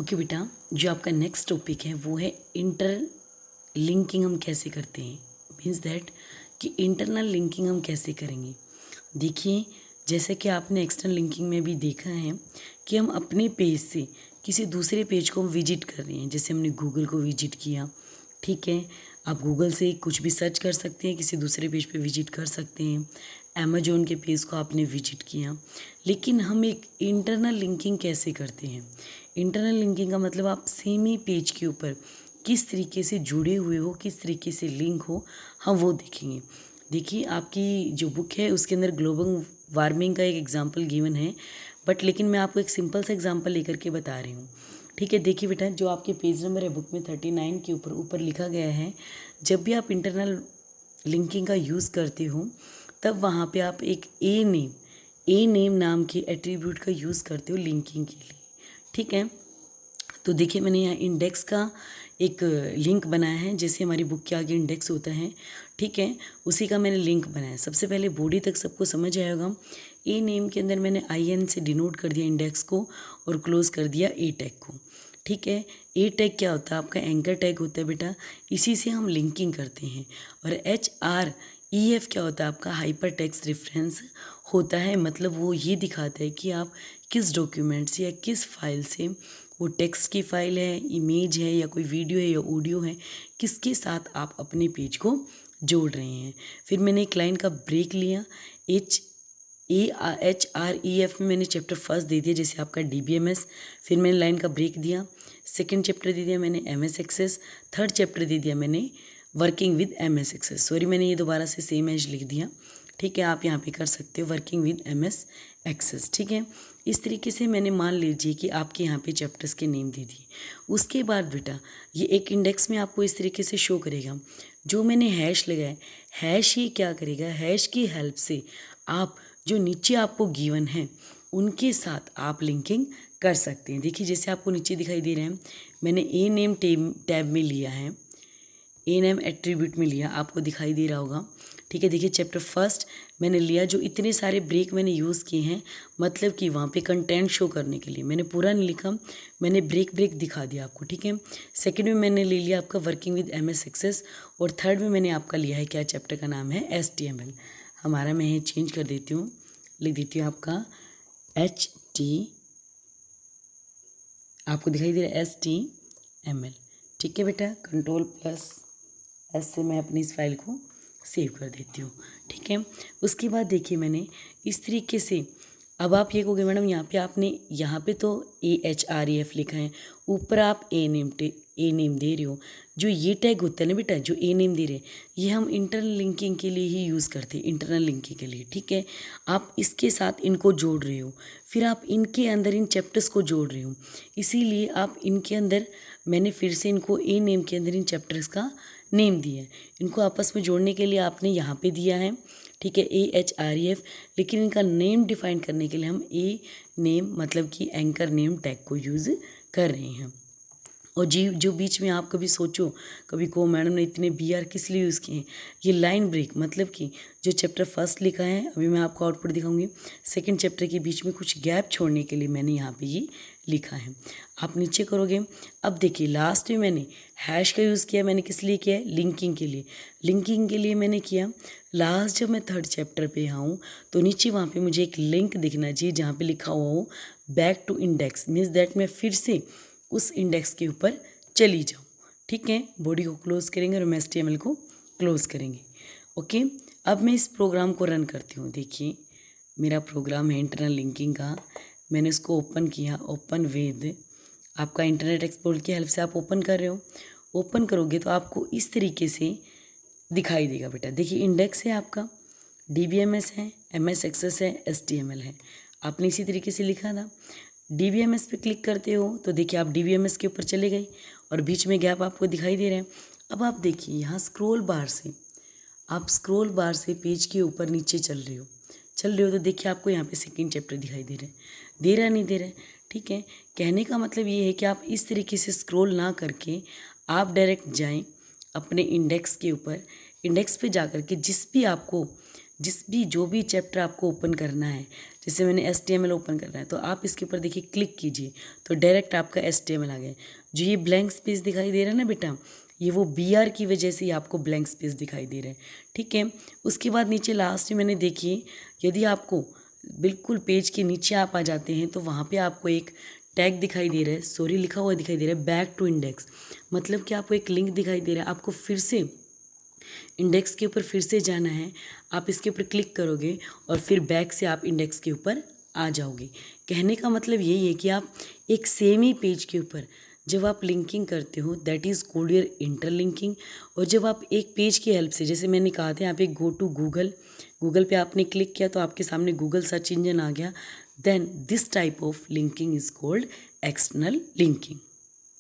Okay बेटा, जो आपका नेक्स्ट टॉपिक है वो है इंटर लिंकिंग हम कैसे करते हैं। मीन्स दैट कि इंटरनल लिंकिंग हम कैसे करेंगे। देखिए, जैसे कि आपने एक्सटर्नल लिंकिंग में भी देखा है कि हम अपने पेज से किसी दूसरे पेज को हम विजिट कर रहे हैं। जैसे हमने गूगल को विजिट किया, ठीक है, आप गूगल से कुछ भी सर्च कर सकते हैं, किसी दूसरे पेज पे विजिट कर सकते हैं। अमेजोन के पेज को आपने विजिट किया, लेकिन हम एक इंटरनल लिंकिंग कैसे करते हैं। इंटरनल लिंकिंग का मतलब आप सेम ही पेज के ऊपर किस तरीके से जुड़े हुए हो, किस तरीके से लिंक हो, हम वो देखेंगे। देखिए, आपकी जो बुक है उसके अंदर ग्लोबल वार्मिंग का एक एग्जाम्पल गिवन है, बट लेकिन मैं आपको एक सिंपल सा एग्जाम्पल लेकर के बता रही हूँ। ठीक है, देखिए बेटा, जो आपके पेज नंबर है बुक में 39 के ऊपर लिखा गया है, जब भी आप इंटरनल लिंकिंग का यूज़ करते हो तब वहाँ पे आप एक ए नेम नाम के एट्रीब्यूट का यूज़ करते हो लिंकिंग के लिए। ठीक है, तो देखिए मैंने यहाँ इंडेक्स का एक लिंक बनाया है, जैसे हमारी बुक के आगे इंडेक्स होता है, ठीक है, उसी का मैंने लिंक बनाया। सबसे पहले बॉडी तक सबको समझ आएगा। ए नेम के अंदर मैंने IN से डिनोट कर दिया इंडेक्स को और क्लोज कर दिया ए टैग को। ठीक है, ए टैग क्या होता है? आपका एंकर टैग होता है बेटा, इसी से हम लिंकिंग करते हैं। और HREF क्या होता है? आपका हाइपर टेक्स्ट रेफरेंस होता है, मतलब वो ये दिखाता है कि आप किस डॉक्यूमेंट से या किस फाइल से, वो टेक्स्ट की फाइल है, इमेज है, या कोई वीडियो है या ऑडियो है, किसके साथ आप अपने पेज को जोड़ रहे हैं। फिर मैंने एक लाइन का ब्रेक लिया। HREF में मैंने चैप्टर फर्स्ट दे दिया, जैसे आपका DBMS। फिर मैंने लाइन का ब्रेक दिया। सेकंड चैप्टर दे दिया मैंने MS एक्सेस। थर्ड चैप्टर दे दिया मैंने working with MS access. Sorry, मैंने ये दोबारा से सेम एज लिख दिया। ठीक है, आप यहाँ पे कर सकते हो वर्किंग विद MS एक्सेस। ठीक है, इस तरीके से मैंने मान लीजिए कि आपके यहाँ पे चैप्टर्स के नेम दे दिए। उसके बाद बेटा ये एक इंडेक्स में आपको इस तरीके से शो करेगा। जो मैंने हैश लगाया, हैश ये क्या करेगा, हैश की हेल्प से आप जो नीचे आपको गिवन है उनके साथ आप लिंकिंग कर सकते हैं। देखिए, जैसे आपको नीचे दिखाई दे रहे हैं, मैंने ए नेम टैब में लिया है, ए नेम एट्रीब्यूट में लिया, आपको दिखाई दे रहा होगा। ठीक है, देखिए चैप्टर फर्स्ट मैंने लिया, जो इतने सारे ब्रेक मैंने यूज़ किए हैं, मतलब कि वहाँ पे कंटेंट शो करने के लिए मैंने पूरा नहीं लिखा, मैंने ब्रेक दिखा दिया आपको। ठीक है, सेकंड में मैंने ले लिया आपका वर्किंग विद MS एक्सेस, और थर्ड में मैंने आपका लिया है, क्या चैप्टर का नाम है, HTML। हमारा मैं ये चेंज कर देती हूँ, लिख देती हूँ आपका आपको दिखाई दे रहा है HTML। ठीक है बेटा, Ctrl+S से मैं अपनी इस फाइल को सेव कर देती हूँ। ठीक है, उसके बाद देखिए मैंने इस तरीके से, अब आप ये कहोगे मैडम यहाँ पे तो AHREF लिखा है, ऊपर आप ए नेम दे रहे हो। जो ये टैग होता है ना बेटा, जो ए नेम दे रहे हैं, ये हम इंटरनल लिंकिंग के लिए ही यूज़ करते हैं, इंटरनल लिंकिंग के लिए। ठीक है, आप इसके साथ इनको जोड़ रहे हो, फिर आप इनके अंदर इन चैप्टर्स को जोड़ रहे हो, इसीलिए आप इनके अंदर, मैंने फिर से इनको ए नेम के अंदर इन चैप्टर्स का नेम दिया है। इनको आपस में जोड़ने के लिए आपने यहाँ पे दिया है, ठीक है, AHREF, लेकिन इनका नेम डिफाइन करने के लिए हम ए नेम मतलब कि एंकर नेम टैग को यूज़ कर रहे हैं। और जो बीच में आप कभी सोचो, कभी को मैडम ने इतने BR किस लिए यूज़ किए हैं, ये लाइन ब्रेक, मतलब कि जो चैप्टर फर्स्ट लिखा है, अभी मैं आपको आउटपुट दिखाऊंगी, सेकंड चैप्टर के बीच में कुछ गैप छोड़ने के लिए मैंने यहाँ पे ये लिखा है। आप नीचे करोगे, अब देखिए लास्ट में मैंने हैश का यूज़ किया, मैंने किस लिए किया है, लिंकिंग के लिए। लिंकिंग के लिए मैंने किया, लास्ट जब मैं थर्ड चैप्टर पे आऊँ तो नीचे वहाँ पे मुझे एक लिंक दिखना चाहिए जहाँ पे लिखा हुआ हो back to index, means that मैं फिर से उस इंडेक्स के ऊपर चली जाऊँ। ठीक है, बॉडी को क्लोज करेंगे और HTML को क्लोज करेंगे। ओके, अब मैं इस प्रोग्राम को रन करती हूँ। देखिए मेरा प्रोग्राम है इंटरनल लिंकिंग का, मैंने इसको ओपन किया, ओपन विद, आपका इंटरनेट एक्सप्लोरर की हेल्प से आप ओपन कर रहे हो। ओपन करोगे तो आपको इस तरीके से दिखाई देगा बेटा। देखिए इंडेक्स है आपका, DBMS है, MS एक्सेस है, HTML है, आपने इसी तरीके से लिखा था। DBMS पे क्लिक करते हो तो देखिए आप DBMS के ऊपर चले गए और बीच में गैप आपको दिखाई दे रहे हैं। अब आप देखिए यहाँ स्क्रॉल बार से पेज के ऊपर नीचे चल रहे हो तो देखिए आपको यहाँ पे सेकंड चैप्टर दिखाई दे रहा है, नहीं दे रहा है। ठीक है, कहने का मतलब ये है कि आप इस तरीके से स्क्रॉल ना करके आप डायरेक्ट जाएँ अपने इंडेक्स के ऊपर, इंडेक्स पे जा कर के जो भी चैप्टर आपको ओपन करना है, जैसे मैंने HTML ओपन करना है तो आप इसके ऊपर देखिए क्लिक कीजिए तो डायरेक्ट आपका HTML आ गया। जो ये ब्लैंक स्पेस दिखाई दे रहा है ना बेटा, ये वो BR की वजह से ही आपको ब्लैंक स्पेस दिखाई दे रहा है, ठीक है। उसके बाद नीचे लास्ट में मैंने देखिए, यदि आपको बिल्कुल पेज के नीचे आप आ जाते हैं तो वहाँ पे आपको एक टैग दिखाई दे रहा है, सॉरी लिखा हुआ दिखाई दे रहा है, बैक टू इंडेक्स। मतलब कि आपको एक लिंक दिखाई दे रहा है, आपको फिर से इंडेक्स के ऊपर फिर से जाना है। आप इसके ऊपर क्लिक करोगे और फिर बैक से आप इंडेक्स के ऊपर आ जाओगे। कहने का मतलब यही है कि आप एक सेम ही पेज के ऊपर जब आप लिंकिंग करते हो, that is called your interlinking. और जब आप एक पेज की हेल्प से, जैसे मैंने कहा था यहाँ पे गो टू गूगल, गूगल पे आपने क्लिक किया तो आपके सामने गूगल सर्च इंजन आ गया, then this type of linking is called external linking.